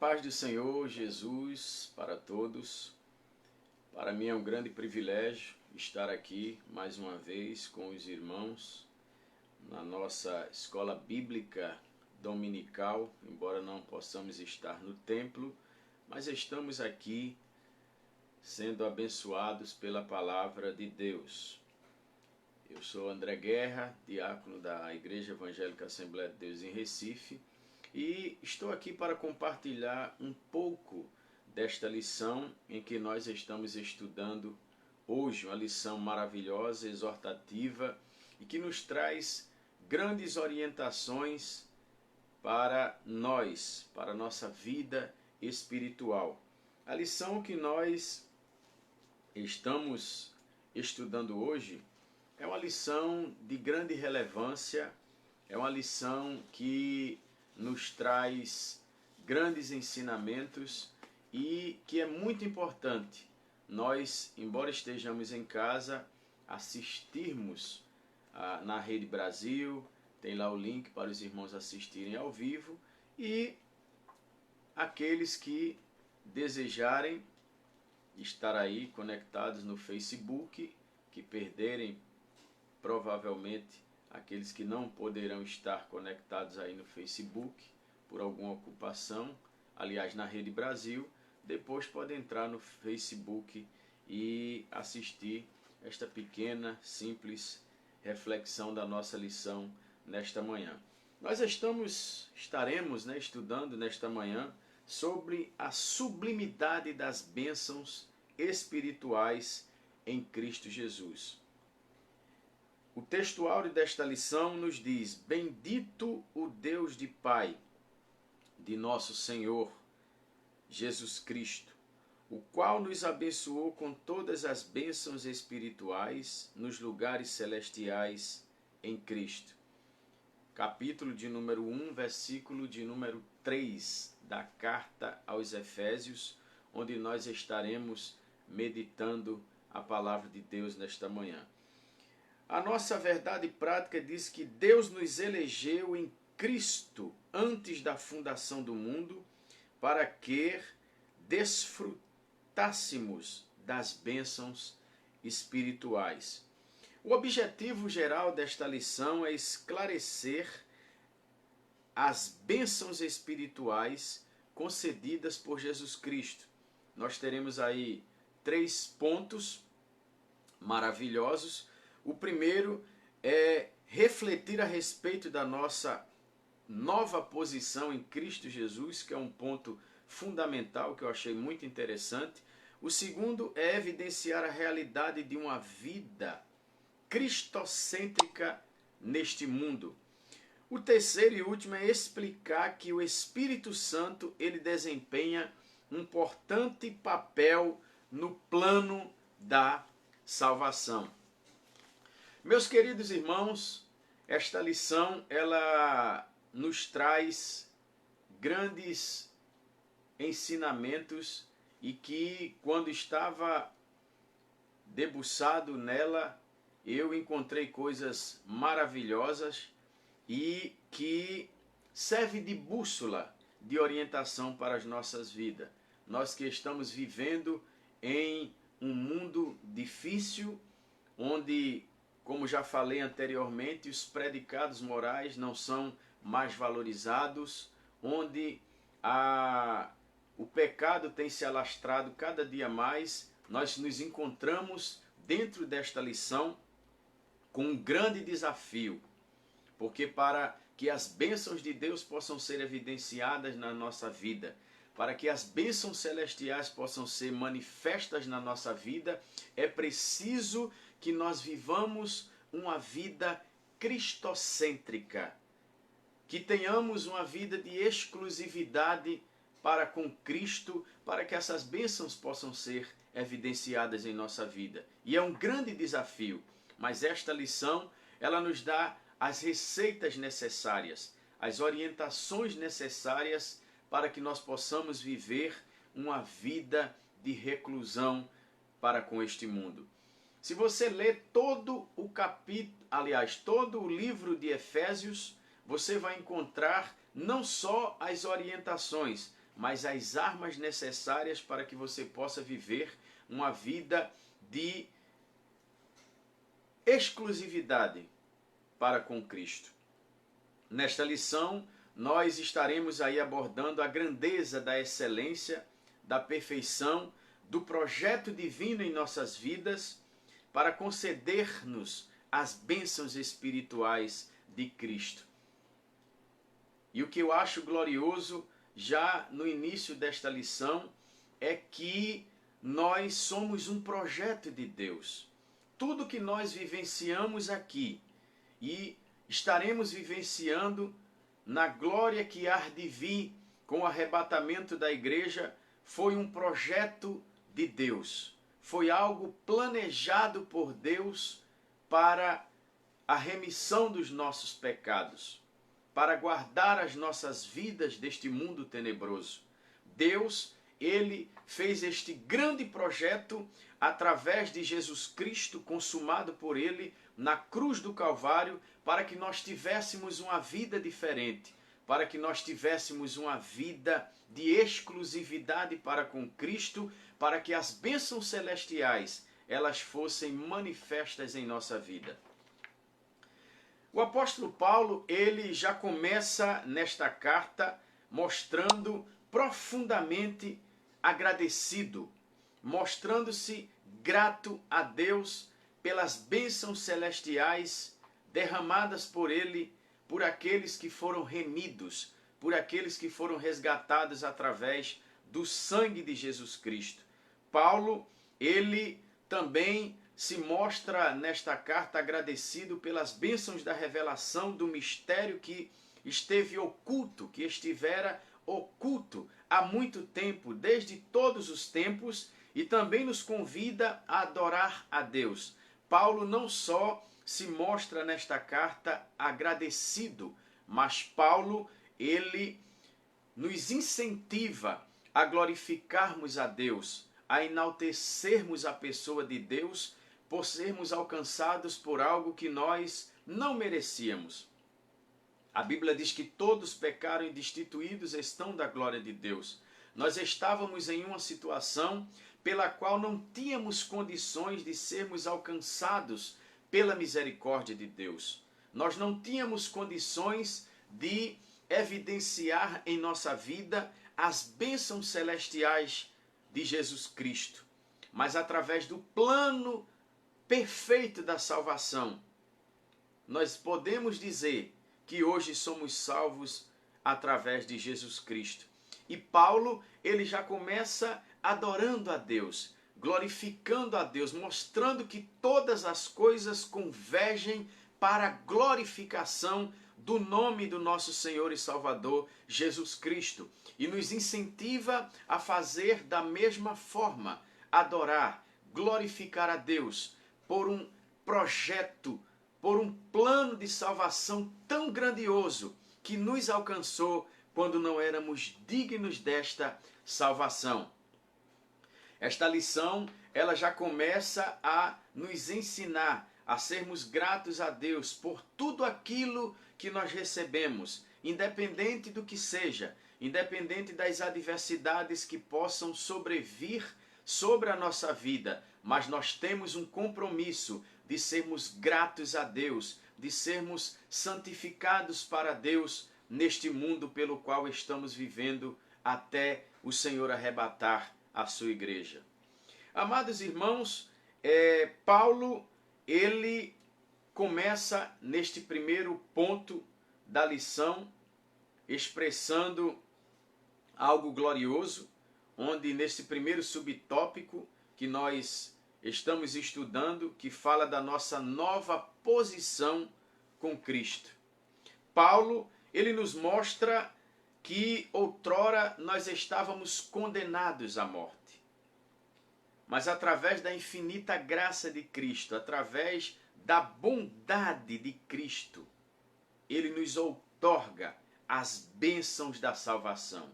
paz do Senhor Jesus para todos. Para mim é um grande privilégio estar aqui mais uma vez com os irmãos na nossa escola bíblica dominical, embora não possamos estar no templo, mas estamos aqui sendo abençoados pela palavra de Deus. Eu sou André Guerra, diácono da Igreja Evangélica Assembleia de Deus em Recife, e estou aqui para compartilhar um pouco desta lição em que nós estamos estudando hoje, uma lição maravilhosa, exortativa e que nos traz grandes orientações para nós, para a nossa vida espiritual. A lição que nós estamos estudando hoje é uma lição de grande relevância, é uma lição que nos traz grandes ensinamentos e que é muito importante nós, embora estejamos em casa, assistirmos na Rede Brasil, tem lá o link para os irmãos assistirem ao vivo, e aqueles que desejarem estar aí conectados no Facebook, que perderem provavelmente aqueles que não poderão estar conectados aí no Facebook por alguma ocupação, aliás na Rede Brasil, depois pode entrar no Facebook e assistir esta pequena, simples reflexão da nossa lição nesta manhã. Nós estaremos estudando nesta manhã sobre a sublimidade das bênçãos espirituais em Cristo Jesus. O texto áureo desta lição nos diz: Bendito o Deus de Pai de nosso Senhor Jesus Cristo, o qual nos abençoou com todas as bênçãos espirituais nos lugares celestiais em Cristo. Capítulo de número 1, versículo de número 3 da carta aos Efésios, onde nós estaremos meditando a palavra de Deus nesta manhã. A nossa verdade prática diz que Deus nos elegeu em Cristo antes da fundação do mundo para que desfrutássemos das bênçãos espirituais. O objetivo geral desta lição é esclarecer as bênçãos espirituais concedidas por Jesus Cristo. Nós teremos aí 3 pontos maravilhosos. O primeiro é refletir a respeito da nossa nova posição em Cristo Jesus, que é um ponto fundamental que eu achei muito interessante. O segundo é evidenciar a realidade de uma vida cristocêntrica neste mundo. O terceiro e último é explicar que o Espírito Santo ele desempenha um importante papel no plano da salvação. Meus queridos irmãos, esta lição ela nos traz grandes ensinamentos e que quando estava debruçado nela, eu encontrei coisas maravilhosas e que serve de bússola, de orientação para as nossas vidas. Nós que estamos vivendo em um mundo difícil, onde, como já falei anteriormente, os predicados morais não são mais valorizados, onde o pecado tem se alastrado cada dia mais, nós nos encontramos dentro desta lição com um grande desafio, porque para que as bênçãos de Deus possam ser evidenciadas na nossa vida, para que as bênçãos celestiais possam ser manifestas na nossa vida, é preciso que nós vivamos uma vida cristocêntrica, que tenhamos uma vida de exclusividade para com Cristo, para que essas bênçãos possam ser evidenciadas em nossa vida. E é um grande desafio, mas esta lição, ela nos dá as receitas necessárias, as orientações necessárias para que nós possamos viver uma vida de reclusão para com este mundo. Se você ler todo o todo o livro de Efésios, você vai encontrar não só as orientações, mas as armas necessárias para que você possa viver uma vida de exclusividade para com Cristo. Nesta lição, nós estaremos aí abordando a grandeza da excelência, da perfeição, do projeto divino em nossas vidas para conceder-nos as bênçãos espirituais de Cristo. E o que eu acho glorioso já no início desta lição é que nós somos um projeto de Deus. Tudo que nós vivenciamos aqui e estaremos vivenciando na glória que há de vir com o arrebatamento da igreja foi um projeto de Deus. Foi algo planejado por Deus para a remissão dos nossos pecados, para guardar as nossas vidas deste mundo tenebroso. Deus, Ele fez este grande projeto através de Jesus Cristo, consumado por Ele na cruz do Calvário, para que nós tivéssemos uma vida diferente, para que nós tivéssemos uma vida de exclusividade para com Cristo, para que as bênçãos celestiais elas fossem manifestas em nossa vida. O apóstolo Paulo, ele já começa nesta carta mostrando profundamente agradecido, mostrando-se grato a Deus pelas bênçãos celestiais derramadas por ele, por aqueles que foram remidos, por aqueles que foram resgatados através do sangue de Jesus Cristo. Paulo, ele também se mostra nesta carta agradecido pelas bênçãos da revelação do mistério que esteve oculto, que estivera oculto há muito tempo, desde todos os tempos, e também nos convida a adorar a Deus. Paulo não só se mostra nesta carta agradecido, mas Paulo, ele nos incentiva a glorificarmos a Deus, a enaltecermos a pessoa de Deus, por sermos alcançados por algo que nós não merecíamos. A Bíblia diz que todos pecaram e destituídos estão da glória de Deus. Nós estávamos em uma situação pela qual não tínhamos condições de sermos alcançados pela misericórdia de Deus. Nós não tínhamos condições de evidenciar em nossa vida as bênçãos celestiais de Jesus Cristo. Mas através do plano perfeito da salvação, nós podemos dizer que hoje somos salvos através de Jesus Cristo. E Paulo, ele já começa adorando a Deus, glorificando a Deus, mostrando que todas as coisas convergem para a glorificação do nome do nosso Senhor e Salvador Jesus Cristo. E nos incentiva a fazer da mesma forma, adorar, glorificar a Deus por um projeto, por um plano de salvação tão grandioso que nos alcançou quando não éramos dignos desta salvação. Esta lição, ela já começa a nos ensinar a sermos gratos a Deus por tudo aquilo que nós recebemos, independente do que seja, independente das adversidades que possam sobrevir sobre a nossa vida, mas nós temos um compromisso de sermos gratos a Deus, de sermos santificados para Deus neste mundo pelo qual estamos vivendo até o Senhor arrebatar a sua igreja. Amados irmãos, Paulo, ele começa neste primeiro ponto da lição, expressando algo glorioso, onde nesse primeiro subtópico que nós estamos estudando, que fala da nossa nova posição com Cristo. Paulo, ele nos mostra que outrora nós estávamos condenados à morte. Mas através da infinita graça de Cristo, através da bondade de Cristo, ele nos outorga as bênçãos da salvação.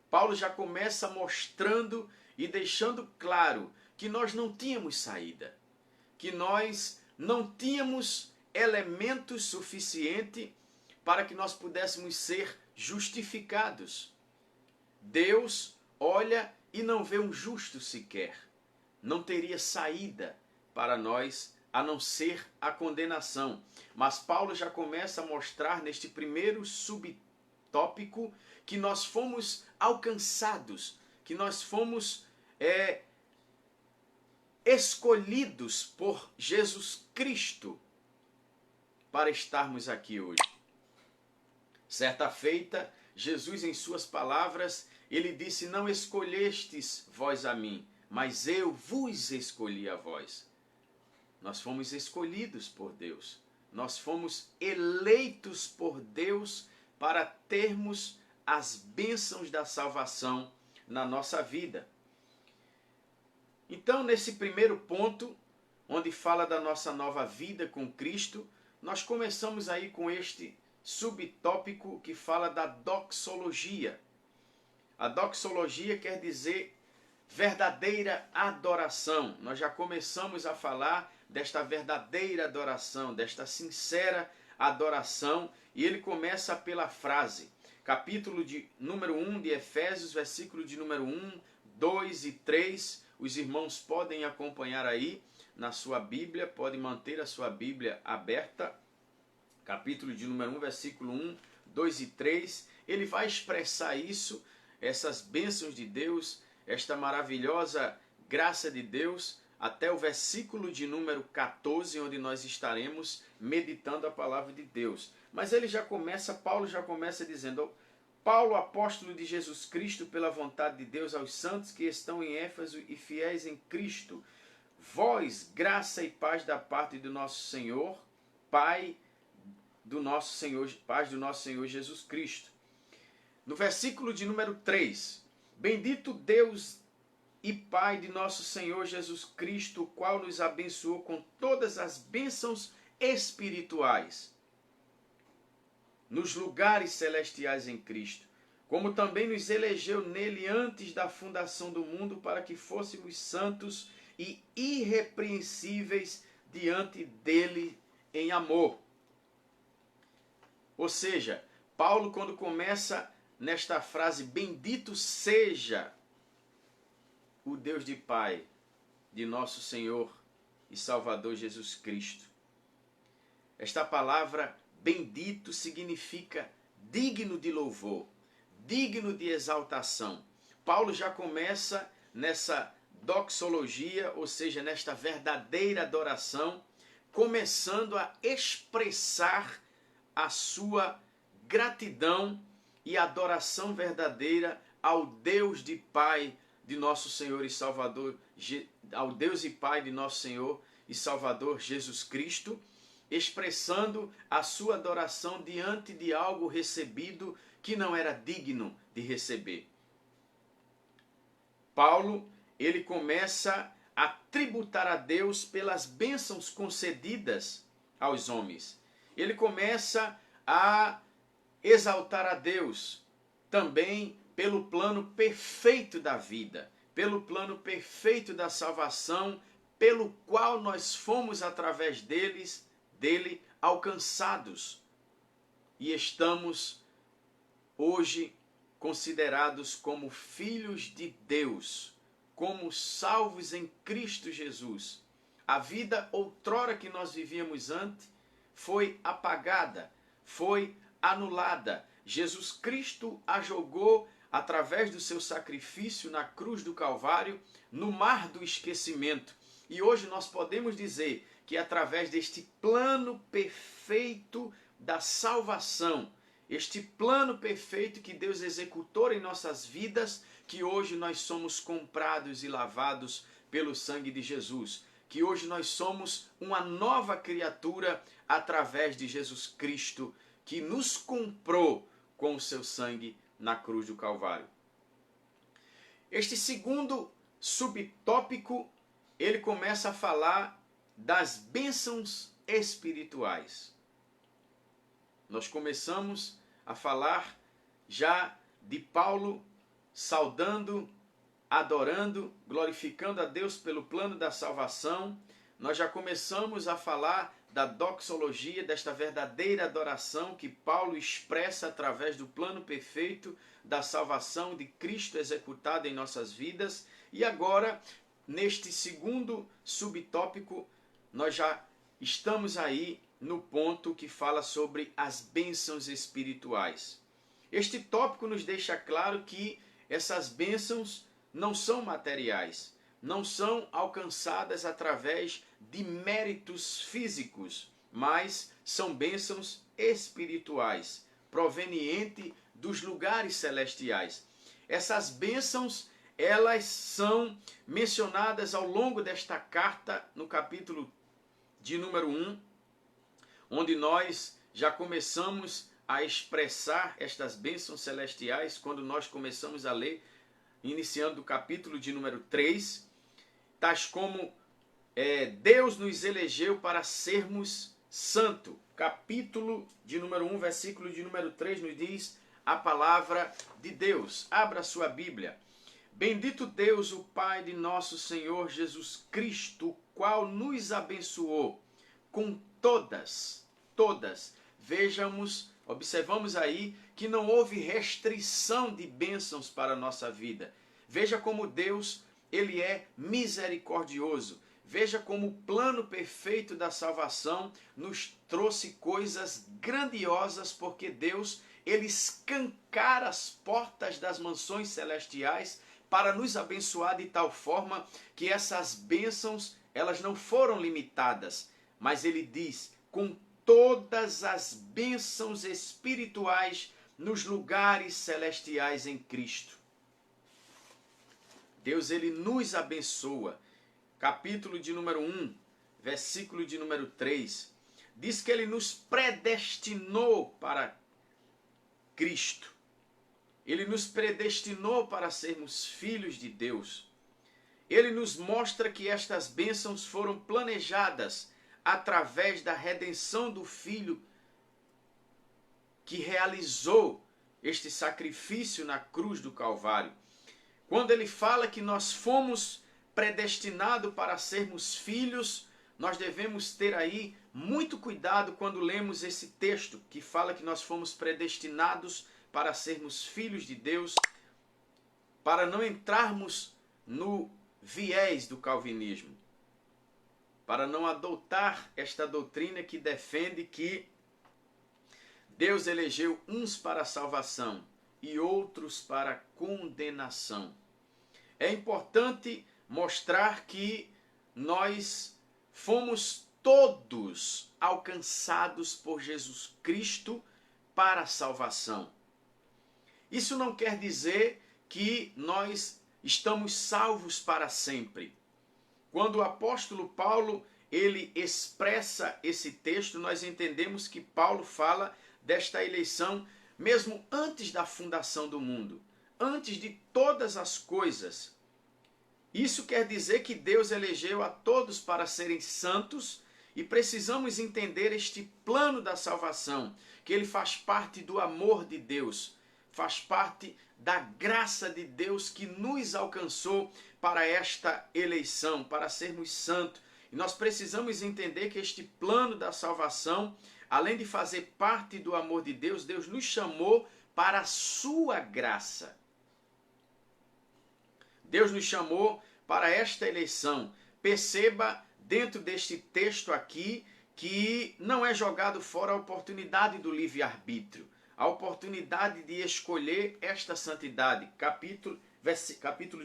Paulo já começa mostrando e deixando claro que nós não tínhamos saída, que nós não tínhamos elementos suficientes para que nós pudéssemos ser justificados. Deus olha e não vê um justo sequer. Não teria saída para nós a não ser a condenação. Mas Paulo já começa a mostrar neste primeiro subtópico que nós fomos alcançados, que nós fomos escolhidos por Jesus Cristo para estarmos aqui hoje. Certa feita, Jesus, em suas palavras, ele disse: não escolhestes vós a mim, mas eu vos escolhi a vós. Nós fomos escolhidos por Deus. Nós fomos eleitos por Deus para termos as bênçãos da salvação na nossa vida. Então, nesse primeiro ponto, onde fala da nossa nova vida com Cristo, nós começamos aí com este subtópico que fala da doxologia. A doxologia quer dizer verdadeira adoração. Nós já começamos a falar desta verdadeira adoração, desta sincera adoração, e ele começa pela frase, capítulo de número 1 de Efésios, versículo de número 1, 2 e 3, os irmãos podem acompanhar aí na sua Bíblia, podem manter a sua Bíblia aberta, capítulo de número 1, versículo 1, 2 e 3, ele vai expressar isso, essas bênçãos de Deus, esta maravilhosa graça de Deus, até o versículo de número 14, onde nós estaremos meditando a palavra de Deus. Mas ele já começa, Paulo já começa dizendo: Paulo, apóstolo de Jesus Cristo, pela vontade de Deus, aos santos que estão em Éfeso e fiéis em Cristo, vós, graça e paz da parte do nosso Senhor, paz do nosso Senhor Jesus Cristo. No versículo de número 3, bendito Deus e Pai de nosso Senhor Jesus Cristo, o qual nos abençoou com todas as bênçãos espirituais nos lugares celestiais em Cristo, como também nos elegeu nele antes da fundação do mundo, para que fôssemos santos e irrepreensíveis diante dele em amor. Ou seja, Paulo, quando começa nesta frase, bendito seja o Deus de Pai de nosso Senhor e Salvador Jesus Cristo. Esta palavra bendito significa digno de louvor, digno de exaltação. Paulo já começa nessa doxologia, ou seja, nesta verdadeira adoração, começando a expressar a sua gratidão e adoração verdadeira ao Deus de Pai de nosso Senhor e Salvador, ao Deus e Pai de nosso Senhor e Salvador Jesus Cristo, expressando a sua adoração diante de algo recebido que não era digno de receber. Paulo, ele começa a tributar a Deus pelas bênçãos concedidas aos homens. Ele começa a exaltar a Deus também pelo plano perfeito da vida, pelo plano perfeito da salvação, pelo qual nós fomos através dele alcançados e estamos hoje considerados como filhos de Deus, como salvos em Cristo Jesus. A vida outrora que nós vivíamos antes foi apagada, foi anulada. Jesus Cristo a jogou através do seu sacrifício na cruz do Calvário no mar do esquecimento. E hoje nós podemos dizer que através deste plano perfeito da salvação, este plano perfeito que Deus executou em nossas vidas, que hoje nós somos comprados e lavados pelo sangue de Jesus, que hoje nós somos uma nova criatura através de Jesus Cristo, que nos comprou com o seu sangue na cruz do Calvário. Este segundo subtópico, ele começa a falar das bênçãos espirituais. Nós começamos a falar já de Paulo saudando, adorando, glorificando a Deus pelo plano da salvação. Nós já começamos a falar da doxologia, desta verdadeira adoração que Paulo expressa através do plano perfeito da salvação de Cristo executado em nossas vidas. E agora, neste segundo subtópico, nós já estamos aí no ponto que fala sobre as bênçãos espirituais. Este tópico nos deixa claro que essas bênçãos não são materiais, não são alcançadas através de méritos físicos, mas são bênçãos espirituais, provenientes dos lugares celestiais. Essas bênçãos, elas são mencionadas ao longo desta carta, no capítulo de número 1, onde nós já começamos a expressar estas bênçãos celestiais, quando nós começamos a ler, iniciando o capítulo de número 3, tais como Deus nos elegeu para sermos santo. Capítulo de número 1, versículo de número 3 nos diz a palavra de Deus. Abra sua Bíblia. Bendito Deus, o Pai de nosso Senhor Jesus Cristo, o qual nos abençoou com todas. Observamos aí que não houve restrição de bênçãos para a nossa vida. Veja como Deus, ele é misericordioso. Veja como o plano perfeito da salvação nos trouxe coisas grandiosas, porque Deus, ele escancara as portas das mansões celestiais para nos abençoar de tal forma que essas bênçãos, elas não foram limitadas, mas ele diz, com todas as bênçãos espirituais nos lugares celestiais em Cristo. Deus, ele nos abençoa. Capítulo de número 1, versículo de número 3, diz que ele nos predestinou para Cristo. Ele nos predestinou para sermos filhos de Deus. Ele nos mostra que estas bênçãos foram planejadas através da redenção do Filho que realizou este sacrifício na cruz do Calvário. Quando ele fala que nós fomos predestinados para sermos filhos, nós devemos ter aí muito cuidado quando lemos esse texto que fala que nós fomos predestinados para sermos filhos de Deus, para não entrarmos no viés do calvinismo, para não adotar esta doutrina que defende que Deus elegeu uns para a salvação e outros para a condenação. É importante mostrar que nós fomos todos alcançados por Jesus Cristo para a salvação. Isso não quer dizer que nós estamos salvos para sempre. Quando o apóstolo Paulo ele expressa esse texto, nós entendemos que Paulo fala desta eleição mesmo antes da fundação do mundo, antes de todas as coisas. Isso quer dizer que Deus elegeu a todos para serem santos e precisamos entender este plano da salvação, que ele faz parte do amor de Deus, faz parte da graça de Deus que nos alcançou para esta eleição, para sermos santos. E nós precisamos entender que este plano da salvação, além de fazer parte do amor de Deus, Deus nos chamou para a sua graça. Deus nos chamou para esta eleição. Perceba dentro deste texto aqui que não é jogado fora a oportunidade do livre-arbítrio, a oportunidade de escolher esta santidade. Capítulo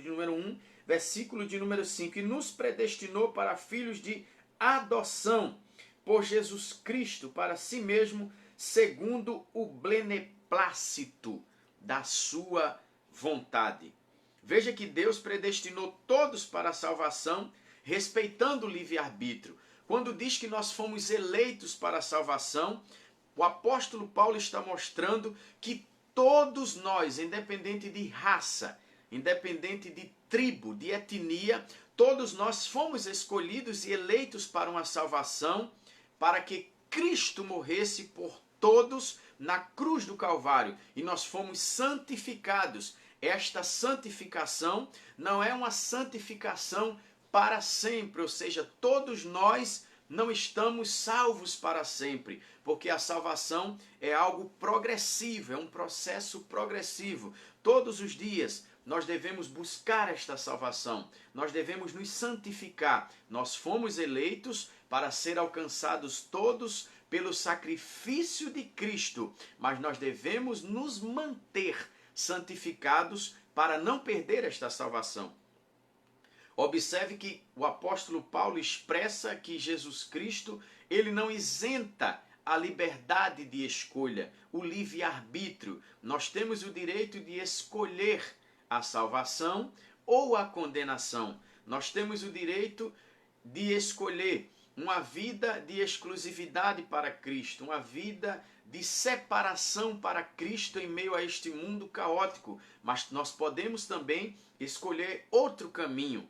de número 1, versículo de número 5. E nos predestinou para filhos de adoção por Jesus Cristo para si mesmo, segundo o beneplácito da sua vontade. Veja que Deus predestinou todos para a salvação, respeitando o livre-arbítrio. Quando diz que nós fomos eleitos para a salvação, o apóstolo Paulo está mostrando que todos nós, independente de raça, independente de tribo, de etnia, todos nós fomos escolhidos e eleitos para uma salvação, para que Cristo morresse por todos na cruz do Calvário. E nós fomos santificados. Esta santificação não é uma santificação para sempre, ou seja, todos nós não estamos salvos para sempre, porque a salvação é algo progressivo, é um processo progressivo. Todos os dias nós devemos buscar esta salvação, nós devemos nos santificar. Nós fomos eleitos para ser alcançados todos pelo sacrifício de Cristo, mas nós devemos nos manter santificados para não perder esta salvação. Observe que o apóstolo Paulo expressa que Jesus Cristo, ele não isenta a liberdade de escolha, o livre-arbítrio. Nós temos o direito de escolher a salvação ou a condenação. Nós temos o direito de escolher uma vida de exclusividade para Cristo, uma vida de separação para Cristo em meio a este mundo caótico. Mas nós podemos também escolher outro caminho.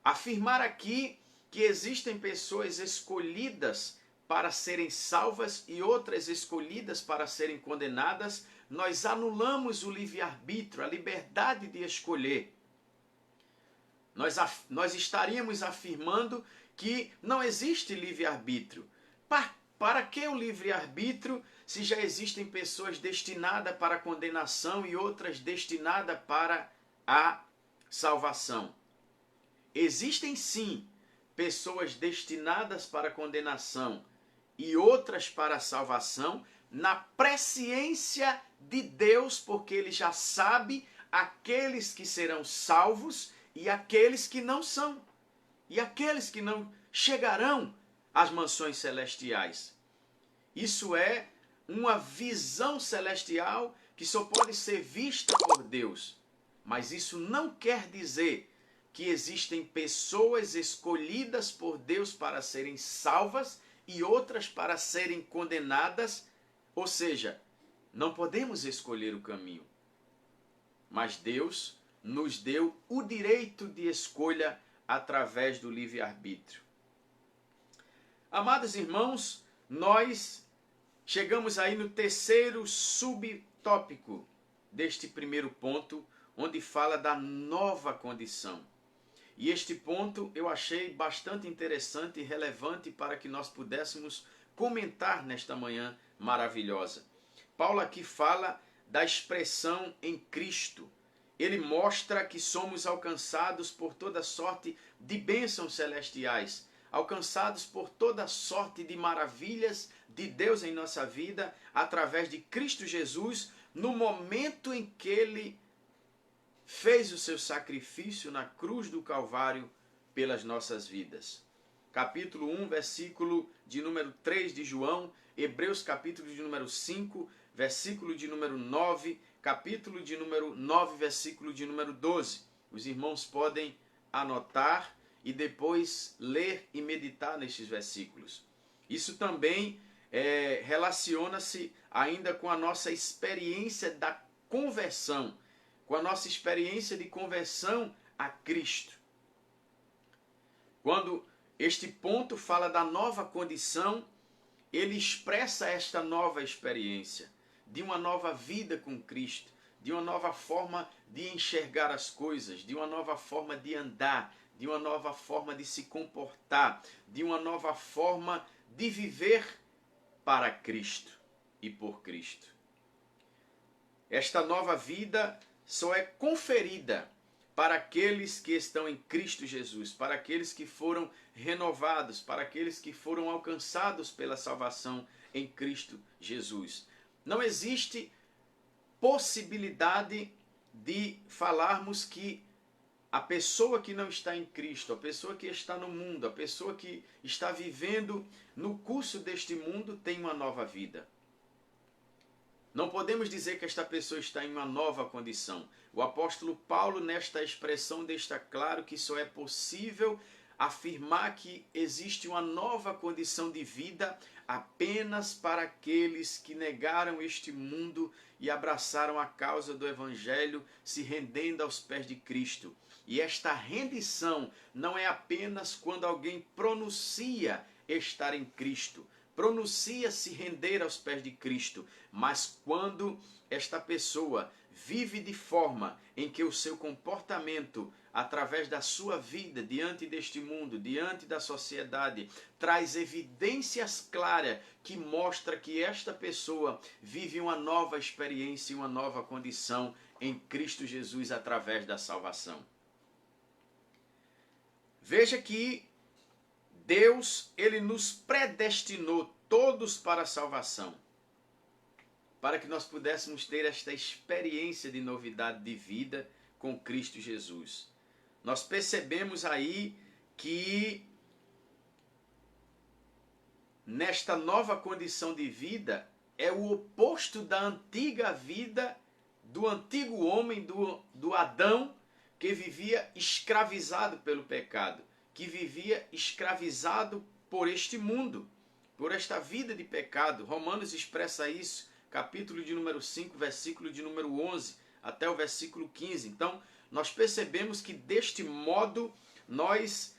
Afirmar aqui que existem pessoas escolhidas para serem salvas e outras escolhidas para serem condenadas, nós anulamos o livre-arbítrio, a liberdade de escolher. Nós estaríamos afirmando que não existe livre-arbítrio. Para que o livre-arbítrio se já existem pessoas destinadas para a condenação e outras destinadas para a salvação? Existem sim pessoas destinadas para a condenação e outras para a salvação na presciência de Deus, porque Ele já sabe aqueles que serão salvos e aqueles que não são, e aqueles que não chegarão às mansões celestiais. Isso é uma visão celestial que só pode ser vista por Deus, mas isso não quer dizer que existem pessoas escolhidas por Deus para serem salvas e outras para serem condenadas. Ou seja, não podemos escolher o caminho. Mas Deus nos deu o direito de escolha através do livre-arbítrio. Amados irmãos, nós chegamos aí no terceiro subtópico deste primeiro ponto, onde fala da nova condição. E este ponto eu achei bastante interessante e relevante para que nós pudéssemos comentar nesta manhã maravilhosa. Paulo aqui fala da expressão em Cristo. Ele mostra que somos alcançados por toda sorte de bênçãos celestiais, alcançados por toda sorte de maravilhas de Deus em nossa vida, através de Cristo Jesus, no momento em que Ele fez o seu sacrifício na cruz do Calvário pelas nossas vidas. Capítulo 1, versículo de número 3 de João, Hebreus capítulo de número 5, versículo de número 9, capítulo de número 9, versículo de número 12. Os irmãos podem anotar e depois ler e meditar nestes versículos. Isso também relaciona-se ainda com a nossa experiência da conversão, com a nossa experiência de conversão a Cristo. Quando este ponto fala da nova condição, ele expressa esta nova experiência, de uma nova vida com Cristo, de uma nova forma de enxergar as coisas, de uma nova forma de andar, de uma nova forma de se comportar, de uma nova forma de viver para Cristo e por Cristo. Esta nova vida só é conferida para aqueles que estão em Cristo Jesus, para aqueles que foram renovados, para aqueles que foram alcançados pela salvação em Cristo Jesus. Não existe possibilidade de falarmos que a pessoa que não está em Cristo, a pessoa que está no mundo, a pessoa que está vivendo no curso deste mundo tem uma nova vida. Não podemos dizer que esta pessoa está em uma nova condição. O apóstolo Paulo, nesta expressão, deixa claro que só é possível afirmar que existe uma nova condição de vida apenas para aqueles que negaram este mundo e abraçaram a causa do Evangelho, se rendendo aos pés de Cristo. E esta rendição não é apenas quando alguém pronuncia estar em Cristo, pronuncia se render aos pés de Cristo, mas quando esta pessoa vive de forma em que o seu comportamento, através da sua vida diante deste mundo, diante da sociedade, traz evidências claras que mostra que esta pessoa vive uma nova experiência, uma nova condição em Cristo Jesus através da salvação. Veja que Deus, ele nos predestinou todos para a salvação, para que nós pudéssemos ter esta experiência de novidade de vida com Cristo Jesus. Nós percebemos aí que nesta nova condição de vida é o oposto da antiga vida, do antigo homem, do Adão, que vivia escravizado pelo pecado, que vivia escravizado por este mundo, por esta vida de pecado. Romanos expressa isso, capítulo de número 5, versículo de número 11, até o versículo 15. Então, nós percebemos que deste modo nós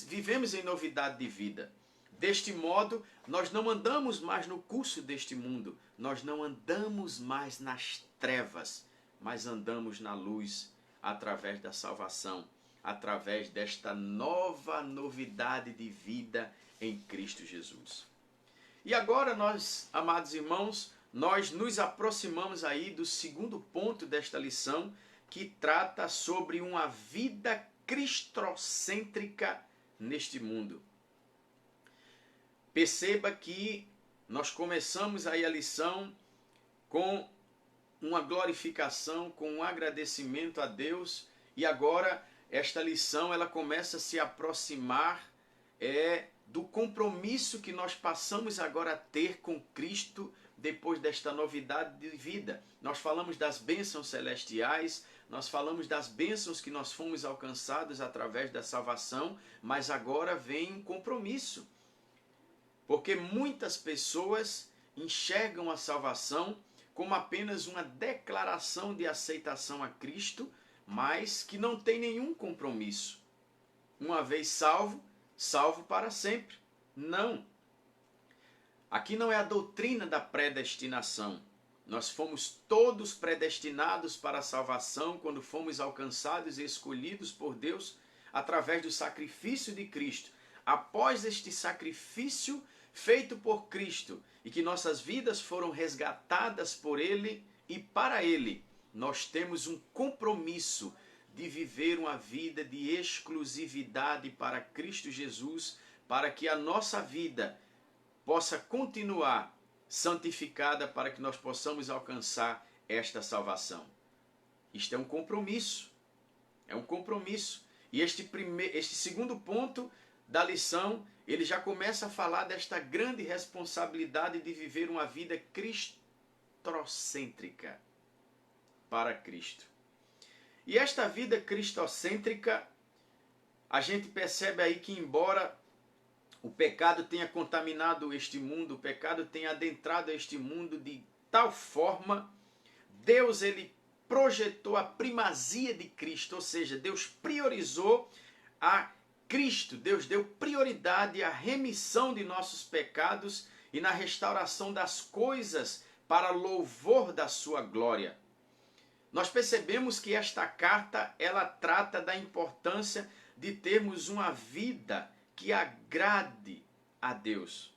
vivemos em novidade de vida. Deste modo, nós não andamos mais no curso deste mundo, nós não andamos mais nas trevas, mas andamos na luz através da salvação, através desta nova novidade de vida em Cristo Jesus. E agora nós, amados irmãos, nós nos aproximamos aí do segundo ponto desta lição, que trata sobre uma vida cristocêntrica neste mundo. Perceba que nós começamos aí a lição com uma glorificação, com um agradecimento a Deus, e agora esta lição ela começa a se aproximar do compromisso que nós passamos agora a ter com Cristo depois desta novidade de vida. Nós falamos das bênçãos celestiais, nós falamos das bênçãos que nós fomos alcançados através da salvação, mas agora vem um compromisso. Porque muitas pessoas enxergam a salvação como apenas uma declaração de aceitação a Cristo, mas que não tem nenhum compromisso. Uma vez salvo, salvo para sempre. Não. Aqui não é a doutrina da predestinação. Nós fomos todos predestinados para a salvação quando fomos alcançados e escolhidos por Deus através do sacrifício de Cristo. Após este sacrifício feito por Cristo e que nossas vidas foram resgatadas por Ele e para Ele, nós temos um compromisso de viver uma vida de exclusividade para Cristo Jesus, para que a nossa vida possa continuar santificada, para que nós possamos alcançar esta salvação. Isto é um compromisso. É um compromisso. E este segundo ponto da lição, ele já começa a falar desta grande responsabilidade de viver uma vida cristocêntrica para Cristo. E esta vida cristocêntrica, a gente percebe aí que embora o pecado tenha contaminado este mundo, o pecado tenha adentrado este mundo de tal forma, Deus ele projetou a primazia de Cristo, ou seja, Deus priorizou a Cristo, Deus deu prioridade à remissão de nossos pecados e na restauração das coisas para louvor da sua glória. Nós percebemos que esta carta, ela trata da importância de termos uma vida que agrade a Deus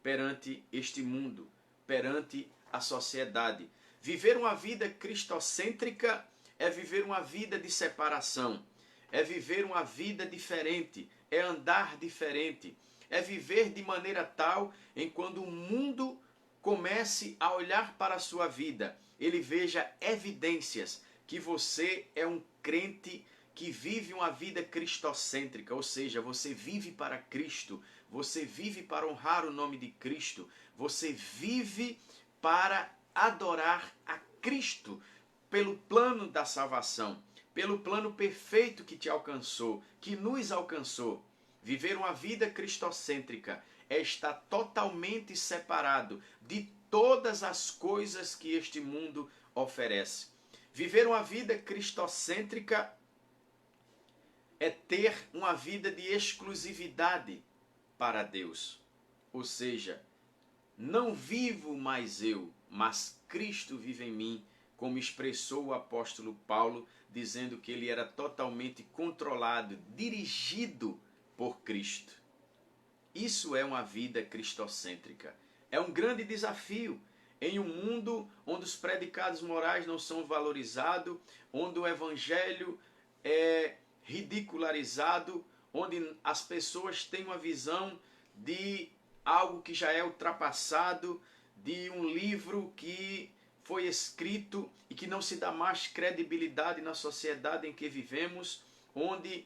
perante este mundo, perante a sociedade. Viver uma vida cristocêntrica é viver uma vida de separação, é viver uma vida diferente, é andar diferente, é viver de maneira tal em quando o mundo comece a olhar para a sua vida, ele veja evidências que você é um crente que vive uma vida cristocêntrica, ou seja, você vive para Cristo, você vive para honrar o nome de Cristo, você vive para adorar a Cristo pelo plano da salvação, pelo plano perfeito que te alcançou, que nos alcançou. Viver uma vida cristocêntrica é estar totalmente separado de todas as coisas que este mundo oferece. Viver uma vida cristocêntrica é ter uma vida de exclusividade para Deus. Ou seja, não vivo mais eu, mas Cristo vive em mim, como expressou o apóstolo Paulo, dizendo que ele era totalmente controlado, dirigido por Cristo. Isso é uma vida cristocêntrica. É um grande desafio em um mundo onde os predicados morais não são valorizados, onde o evangelho é ridicularizado, onde as pessoas têm uma visão de algo que já é ultrapassado, de um livro que foi escrito e que não se dá mais credibilidade na sociedade em que vivemos, onde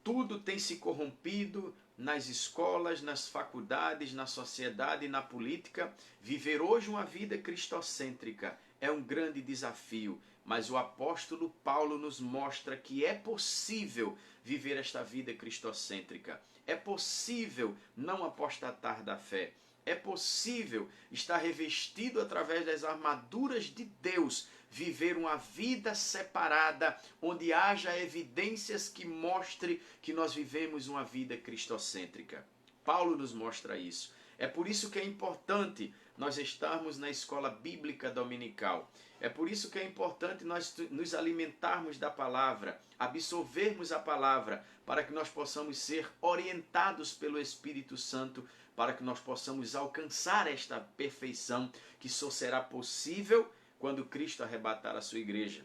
tudo tem se corrompido nas escolas, nas faculdades, na sociedade e na política. Viver hoje uma vida cristocêntrica é um grande desafio, mas o apóstolo Paulo nos mostra que é possível viver esta vida cristocêntrica. É possível não apostatar da fé. É possível estar revestido através das armaduras de Deus, viver uma vida separada, onde haja evidências que mostrem que nós vivemos uma vida cristocêntrica. Paulo nos mostra isso. É por isso que é importante nós estarmos na escola bíblica dominical. É por isso que é importante nós nos alimentarmos da palavra, absorvermos a palavra, para que nós possamos ser orientados pelo Espírito Santo, para que nós possamos alcançar esta perfeição que só será possível quando Cristo arrebatar a sua igreja.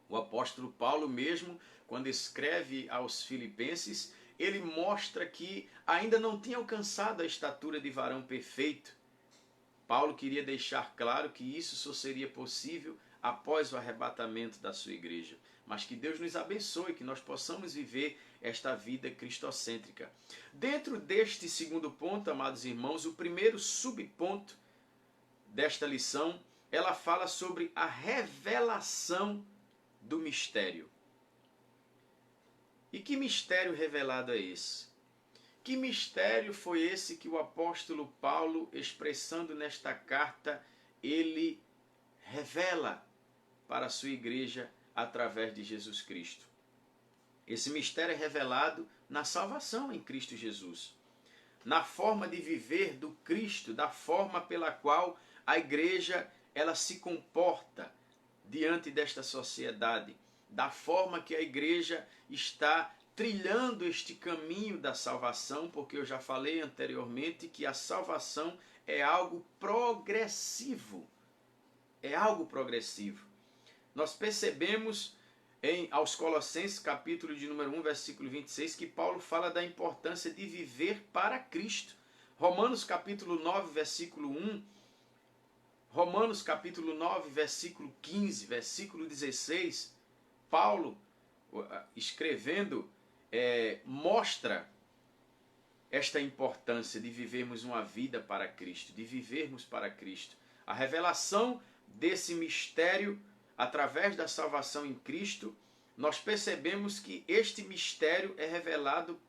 O apóstolo Paulo mesmo, quando escreve aos Filipenses, ele mostra que ainda não tinha alcançado a estatura de varão perfeito. Paulo queria deixar claro que isso só seria possível após o arrebatamento da sua igreja. Mas que Deus nos abençoe, que nós possamos viver esta vida cristocêntrica. Dentro deste segundo ponto, amados irmãos, o primeiro subponto desta lição, ela fala sobre a revelação do mistério. E que mistério revelado é esse? Que mistério foi esse que o apóstolo Paulo, expressando nesta carta, ele revela para a sua igreja através de Jesus Cristo? Esse mistério é revelado na salvação em Cristo Jesus, na forma de viver do Cristo, da forma pela qual a igreja ela se comporta diante desta sociedade, da forma que a igreja está trilhando este caminho da salvação, porque eu já falei anteriormente que a salvação é algo progressivo. É algo progressivo. Nós percebemos aos Colossenses, capítulo de número 1, versículo 26, que Paulo fala da importância de viver para Cristo. Romanos capítulo 9, versículo 1, Romanos capítulo 9, versículo 15, versículo 16, Paulo, escrevendo, mostra esta importância de vivermos uma vida para Cristo, de vivermos para Cristo. A revelação desse mistério, através da salvação em Cristo, nós percebemos que este mistério é revelado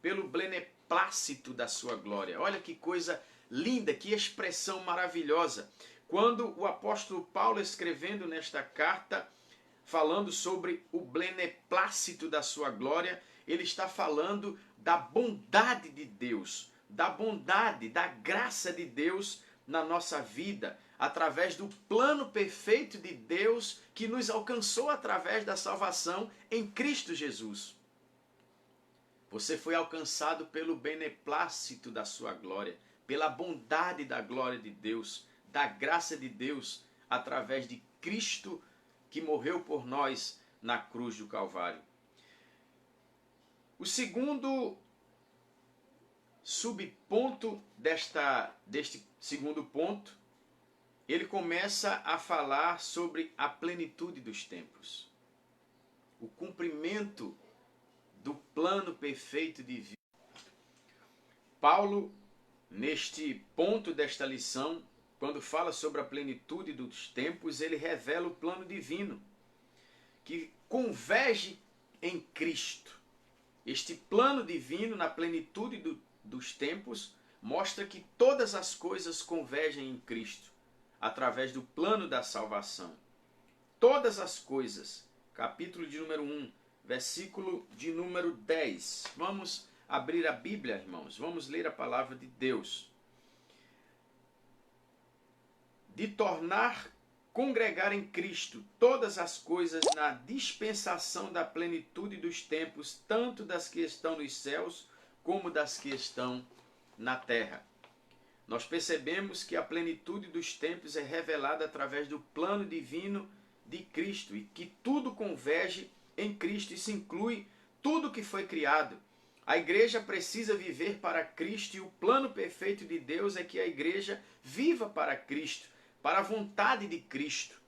pelo beneplácito da sua glória. Olha que coisa linda, que expressão maravilhosa. Quando o apóstolo Paulo, escrevendo nesta carta, falando sobre o beneplácito da sua glória, ele está falando da bondade de Deus, da bondade, da graça de Deus na nossa vida, através do plano perfeito de Deus que nos alcançou através da salvação em Cristo Jesus. Você foi alcançado pelo beneplácito da sua glória, pela bondade da glória de Deus, da graça de Deus, através de Cristo que morreu por nós na cruz do Calvário. O segundo subponto deste segundo ponto, ele começa a falar sobre a plenitude dos tempos. O cumprimento do plano perfeito de vida. Paulo, neste ponto desta lição, quando fala sobre a plenitude dos tempos, ele revela o plano divino, que converge em Cristo. Este plano divino, na plenitude dos tempos, mostra que todas as coisas convergem em Cristo, através do plano da salvação. Todas as coisas. Capítulo de número 1, versículo de número 10. Vamos abrir a Bíblia, irmãos. Vamos ler a palavra de Deus. De tornar congregar em Cristo todas as coisas na dispensação da plenitude dos tempos, tanto das que estão nos céus como das que estão na terra. Nós percebemos que a plenitude dos tempos é revelada através do plano divino de Cristo e que tudo converge em Cristo. Isso inclui tudo que foi criado. A igreja precisa viver para Cristo e o plano perfeito de Deus é que a igreja viva para Cristo, para a vontade de Cristo.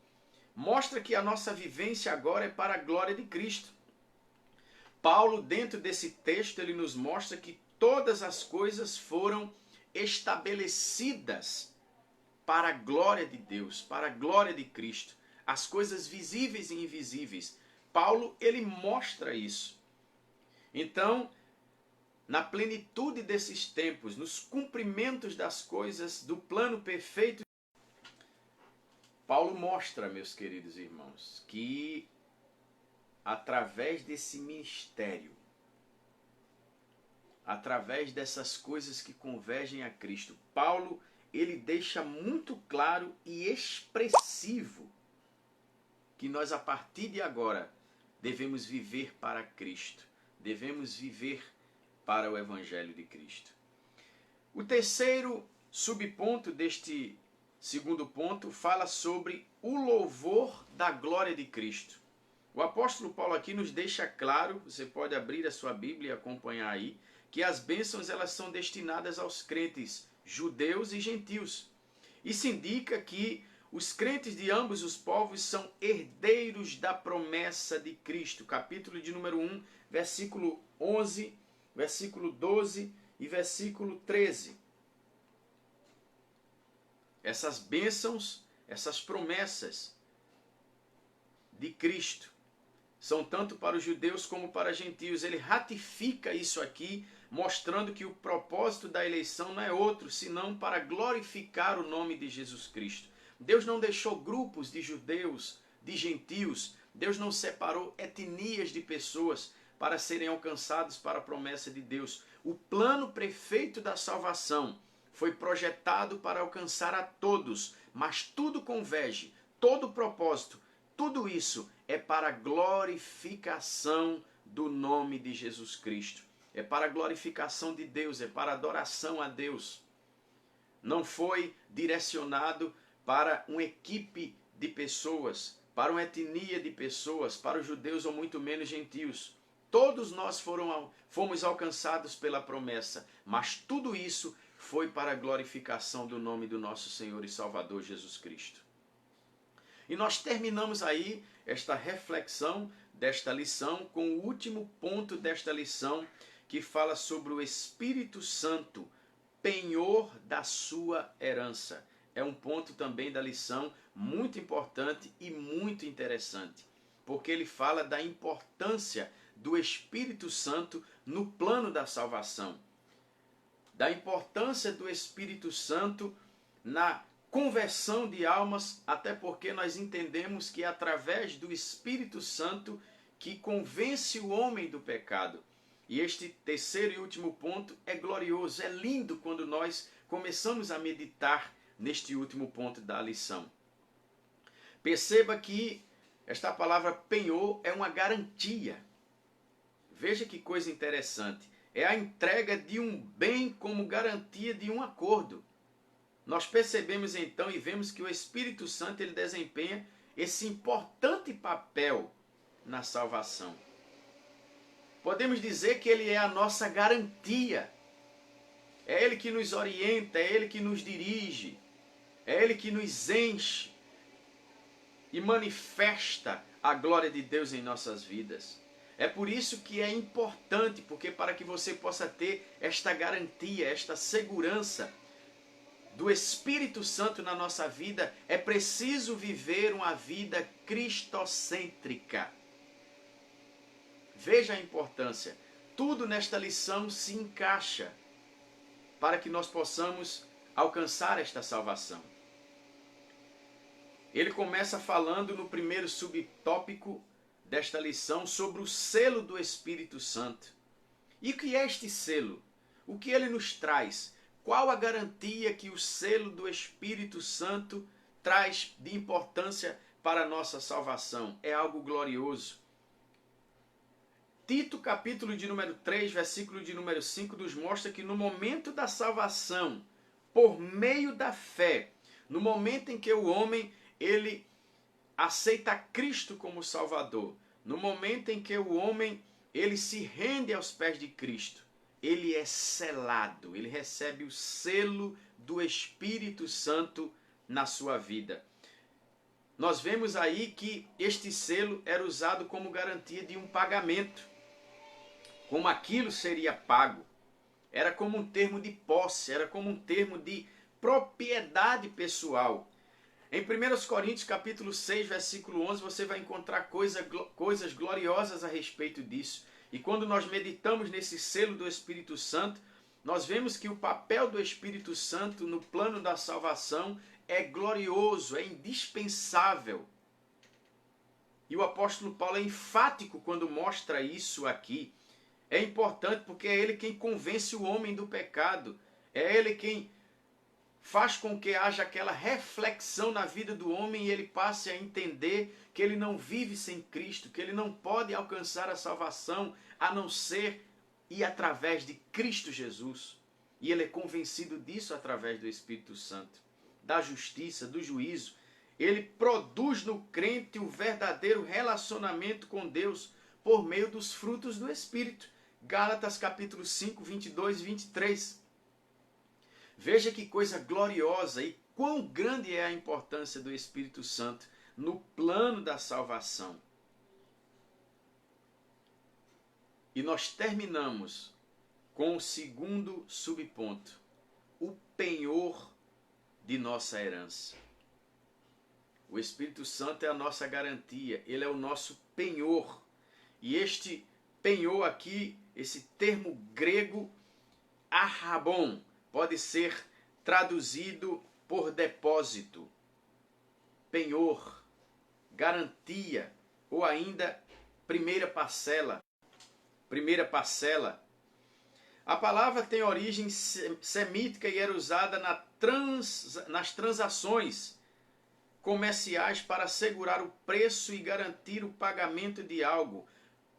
Mostra que a nossa vivência agora é para a glória de Cristo. Paulo, dentro desse texto, ele nos mostra que todas as coisas foram estabelecidas para a glória de Deus, para a glória de Cristo. As coisas visíveis e invisíveis. Paulo, ele mostra isso. Então, na plenitude desses tempos, nos cumprimentos das coisas, do plano perfeito, Paulo mostra, meus queridos irmãos, que através desse ministério, através dessas coisas que convergem a Cristo, Paulo, ele deixa muito claro e expressivo que nós, a partir de agora, devemos viver para Cristo, devemos viver para o Evangelho de Cristo. O terceiro subponto deste segundo ponto fala sobre o louvor da glória de Cristo. O apóstolo Paulo aqui nos deixa claro, você pode abrir a sua Bíblia e acompanhar aí, que as bênçãos elas são destinadas aos crentes judeus e gentios. Isso indica que os crentes de ambos os povos são herdeiros da promessa de Cristo. Capítulo de número 1, versículo 11, versículo 12 e versículo 13. Essas bênçãos, essas promessas de Cristo são tanto para os judeus como para os gentios. Ele ratifica isso aqui, mostrando que o propósito da eleição não é outro, senão para glorificar o nome de Jesus Cristo. Deus não deixou grupos de judeus, de gentios, Deus não separou etnias de pessoas para serem alcançados para a promessa de Deus. O plano perfeito da salvação foi projetado para alcançar a todos, mas tudo converge, todo propósito, tudo isso é para a glorificação do nome de Jesus Cristo. É para a glorificação de Deus, é para a adoração a Deus. Não foi direcionado para uma equipe de pessoas, para uma etnia de pessoas, para os judeus ou muito menos gentios. Todos nós fomos alcançados pela promessa, mas tudo isso foi para a glorificação do nome do nosso Senhor e Salvador Jesus Cristo. E nós terminamos aí esta reflexão desta lição com o último ponto desta lição, que fala sobre o Espírito Santo, penhor da sua herança. É um ponto também da lição muito importante e muito interessante, porque ele fala da importância do Espírito Santo no plano da salvação, da importância do Espírito Santo na conversão de almas, até porque nós entendemos que é através do Espírito Santo que convence o homem do pecado. E este terceiro e último ponto é glorioso, é lindo quando nós começamos a meditar neste último ponto da lição. Perceba que esta palavra penhor é uma garantia. Veja que coisa interessante. É a entrega de um bem como garantia de um acordo. Nós percebemos então e vemos que o Espírito Santo ele desempenha esse importante papel na salvação. Podemos dizer que ele é a nossa garantia. É ele que nos orienta, é ele que nos dirige, é ele que nos enche e manifesta a glória de Deus em nossas vidas. É por isso que é importante, porque para que você possa ter esta garantia, esta segurança do Espírito Santo na nossa vida, é preciso viver uma vida cristocêntrica. Veja a importância. Tudo nesta lição se encaixa para que nós possamos alcançar esta salvação. Ele começa falando no primeiro subtópico desta lição sobre o selo do Espírito Santo. E o que é este selo? O que ele nos traz? Qual a garantia que o selo do Espírito Santo traz de importância para a nossa salvação. É algo glorioso. Tito, capítulo de número 3, versículo de número 5, nos mostra que no momento da salvação, por meio da fé, no momento em que o homem ele aceita Cristo como Salvador, no momento em que o homem ele se rende aos pés de Cristo, ele é selado, ele recebe o selo do Espírito Santo na sua vida. Nós vemos aí que este selo era usado como garantia de um pagamento, como aquilo seria pago. Era como um termo de posse, era como um termo de propriedade pessoal. Em 1 Coríntios capítulo 6, versículo 11, você vai encontrar coisas gloriosas a respeito disso. E quando nós meditamos nesse selo do Espírito Santo, nós vemos que o papel do Espírito Santo no plano da salvação é glorioso, é indispensável. E o apóstolo Paulo é enfático quando mostra isso aqui. É importante porque é ele quem convence o homem do pecado. É ele quem faz com que haja aquela reflexão na vida do homem e ele passe a entender que ele não vive sem Cristo, que ele não pode alcançar a salvação a não ser e através de Cristo Jesus. E ele é convencido disso através do Espírito Santo, da justiça, do juízo. Ele produz no crente o verdadeiro relacionamento com Deus por meio dos frutos do Espírito. Gálatas capítulo 5, 22 e 23. Veja que coisa gloriosa e quão grande é a importância do Espírito Santo no plano da salvação. E nós terminamos com o segundo subponto, o penhor de nossa herança. O Espírito Santo é a nossa garantia, ele é o nosso penhor. E este penhor aqui, esse termo grego, arrabon, pode ser traduzido por depósito, penhor, garantia, ou ainda primeira parcela. A palavra tem origem semítica e era usada nas transações comerciais para assegurar o preço e garantir o pagamento de algo.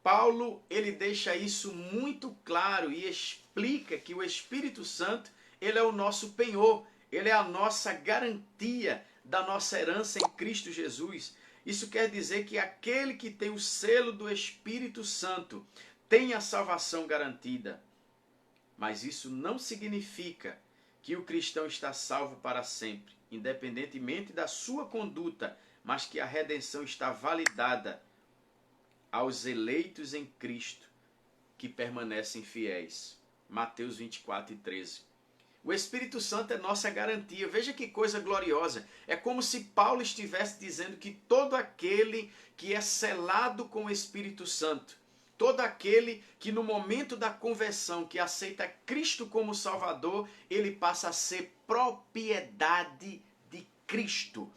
Paulo, ele deixa isso muito claro e explica que o Espírito Santo, ele é o nosso penhor, ele é a nossa garantia da nossa herança em Cristo Jesus. Isso quer dizer que aquele que tem o selo do Espírito Santo tem a salvação garantida. Mas isso não significa que o cristão está salvo para sempre, independentemente da sua conduta, mas que a redenção está validada aos eleitos em Cristo que permanecem fiéis. Mateus 24 e 13. O Espírito Santo é nossa garantia. Veja que coisa gloriosa. É como se Paulo estivesse dizendo que todo aquele que é selado com o Espírito Santo, todo aquele que no momento da conversão, que aceita Cristo como Salvador, ele passa a ser propriedade de Cristo.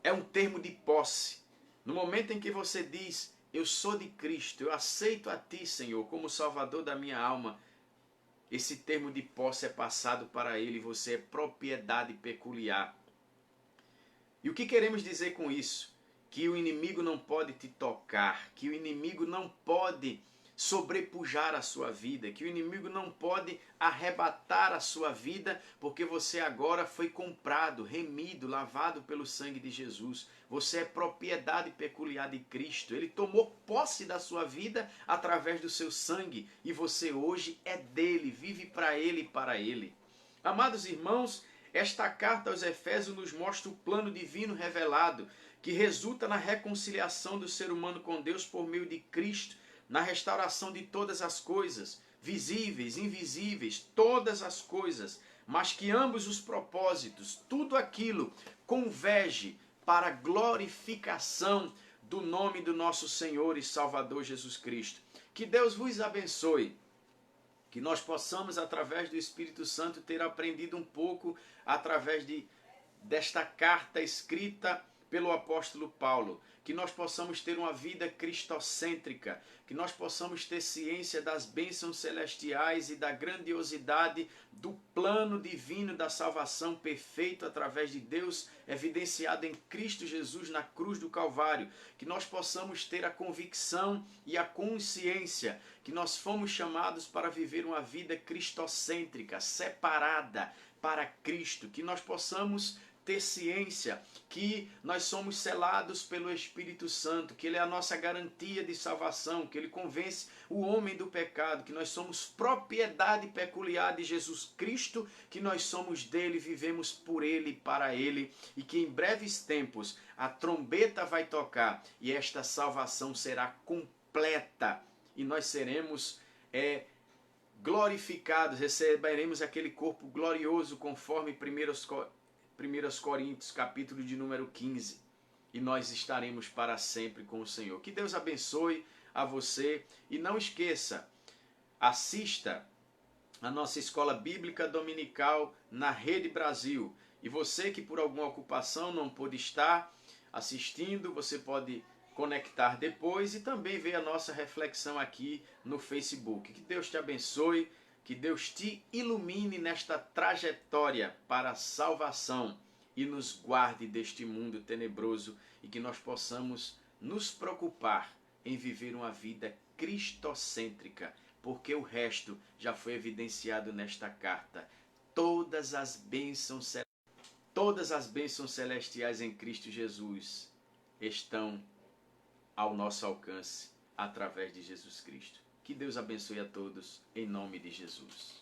É um termo de posse. No momento em que você diz, eu sou de Cristo, eu aceito a Ti, Senhor, como Salvador da minha alma, esse termo de posse é passado para ele, você é propriedade peculiar. E o que queremos dizer com isso? Que o inimigo não pode te tocar, que o inimigo não pode sobrepujar a sua vida, que o inimigo não pode arrebatar a sua vida, porque você agora foi comprado, remido, lavado pelo sangue de Jesus. Você é propriedade peculiar de Cristo. Ele tomou posse da sua vida através do seu sangue e você hoje é dele, vive para ele e para ele. Amados irmãos, esta carta aos Efésios nos mostra o plano divino revelado, que resulta na reconciliação do ser humano com Deus por meio de Cristo, na restauração de todas as coisas, visíveis, invisíveis, todas as coisas, mas que ambos os propósitos, tudo aquilo, converge para a glorificação do nome do nosso Senhor e Salvador Jesus Cristo. Que Deus vos abençoe. Que nós possamos, através do Espírito Santo, ter aprendido um pouco através desta carta escrita pelo apóstolo Paulo, que nós possamos ter uma vida cristocêntrica, que nós possamos ter ciência das bênçãos celestiais e da grandiosidade do plano divino da salvação perfeito através de Deus, evidenciado em Cristo Jesus na cruz do Calvário, que nós possamos ter a convicção e a consciência que nós fomos chamados para viver uma vida cristocêntrica, separada para Cristo, que nós possamos ter ciência que nós somos selados pelo Espírito Santo, que Ele é a nossa garantia de salvação, que Ele convence o homem do pecado, que nós somos propriedade peculiar de Jesus Cristo, que nós somos dele, vivemos por Ele e para Ele, e que em breves tempos a trombeta vai tocar e esta salvação será completa e nós seremos glorificados, receberemos aquele corpo glorioso conforme 1 Coríntios, capítulo de número 15. E nós estaremos para sempre com o Senhor. Que Deus abençoe a você. E não esqueça, assista a nossa escola bíblica dominical na Rede Brasil. E você que por alguma ocupação não pôde estar assistindo, você pode conectar depois e também ver a nossa reflexão aqui no Facebook. Que Deus te abençoe. Que Deus te ilumine nesta trajetória para a salvação e nos guarde deste mundo tenebroso e que nós possamos nos preocupar em viver uma vida cristocêntrica, porque o resto já foi evidenciado nesta carta. Todas as bênçãos celestiais em Cristo Jesus estão ao nosso alcance através de Jesus Cristo. Que Deus abençoe a todos, em nome de Jesus.